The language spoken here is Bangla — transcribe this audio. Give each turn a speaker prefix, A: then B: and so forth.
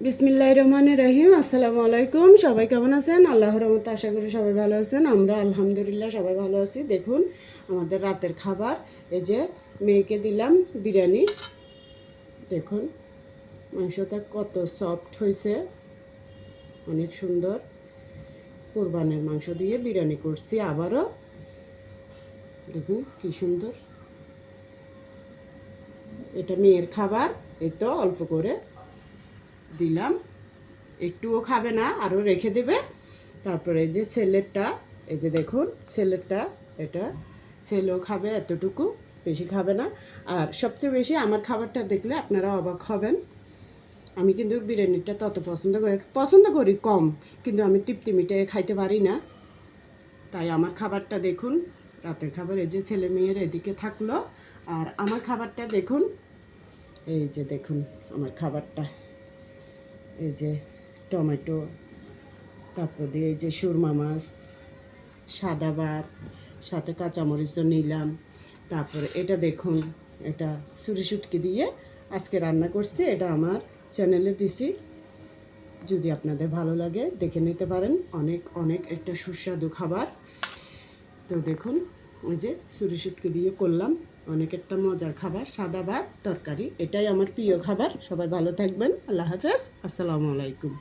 A: বিসমিল্লাহির রহমানির রহিম। আসসালামু আলাইকুম। সবাই কেমন আছেন? আল্লাহর রহমতে আশা করি সবাই ভালো আছেন। আমরা আলহামদুলিল্লাহ সবাই ভালো আছি। দেখুন আমাদের রাতের খাবার, এই যে মেয়েকে দিলাম বিরিয়ানি। দেখুন মাংসটা কত সফট হয়েছে, অনেক সুন্দর। কোরবানের মাংস দিয়ে বিরিয়ানি করছি আবারও। দেখুন কি সুন্দর, এটা মেয়ের খাবার। এই তো অল্প করে দিলাম, একটুও খাবে না, আরও রেখে দেবে। তারপরে এই যে ছেলেরটা, এই যে দেখুন ছেলেরটা, এটা ছেলেও খাবে এতটুকু, বেশি খাবে না। আর সবচেয়ে বেশি আমার খাবারটা দেখলে আপনারা অবাক হবেন। আমি কিন্তু বিরিয়ানিটা তত পছন্দ করি কম, কিন্তু আমি তৃপ্তি মিটিয়ে খাইতে পারি না। তাই আমার খাবারটা দেখুন, রাতের খাবার এই যে ছেলে মেয়ের এদিকে থাকলো। আর আমার খাবারটা দেখুন, এই যে দেখুন আমার খাবারটা, এই যে টমেটো, তারপর দিয়ে এই যে সুরমা মাছ, সাদা ভাত, সাথে কাঁচামরিচও নিলাম। তারপরে এটা দেখুন, এটা ছুরি শুটকি দিয়ে আজকে রান্না করছি, এটা আমার চ্যানেলে দিছি। যদি আপনাদের ভালো লাগে দেখে নিতে পারেন। অনেক অনেক একটা সুস্বাদু খাবার। তো দেখুন ওই যে ছুরি শুটকি দিয়ে করলাম, অনেক একটা মজার খাবার। সাদা ভাত তরকারি, এটাই আমার প্রিয় খাবার। সবাই ভালো থাকবেন। আল্লাহ হাফেজ। আসসালামু আলাইকুম।